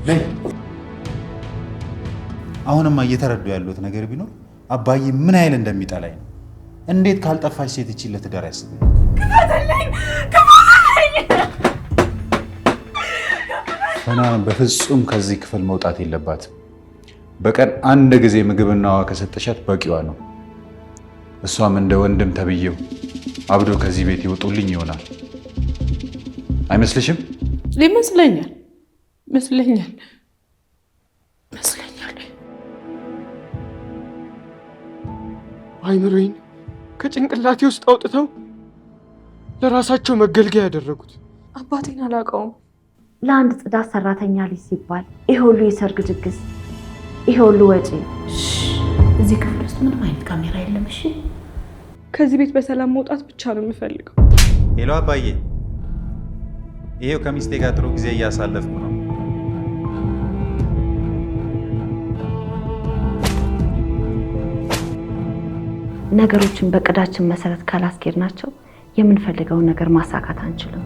ነይ። አሁንማ እየተረዱ ያሉት ነገር ቢኖር አባዬ ምን ያህል እንደሚጠላኝ ነው። እንዴት ካልጠፋች ሴት እቺ ለትዳር ያስበኝ? ክፈትልኝ! ፈናን በፍጹም ከዚህ ክፍል መውጣት የለባትም። በቀን አንድ ጊዜ ምግብና ውሃ ከሰጠሻት በቂዋ ነው። እሷም እንደ ወንድም ተብዬው አብዶ ከዚህ ቤት ይወጡልኝ ይሆናል። አይመስልሽም? ይመስለኛል። አይምሮዬን ከጭንቅላቴ ውስጥ አውጥተው ለራሳቸው መገልገያ ያደረጉት። አባቴን አላውቀውም። ለአንድ ጽዳት ሰራተኛ ልጅ ሲባል ይሄ ሁሉ የሰርግ ድግስ፣ ይሄ ሁሉ ወጪ። እዚህ ክፍል ውስጥ ምንም አይነት ካሜራ የለም። እሺ፣ ከዚህ ቤት በሰላም መውጣት ብቻ ነው የምፈልገው። ሄሎ አባዬ፣ ይሄው ከሚስቴ ጋር ጥሩ ጊዜ እያሳለፍኩ ነው። ነገሮችን በቅዳችን መሰረት ካላስኬድናቸው የምንፈልገውን ነገር ማሳካት አንችልም።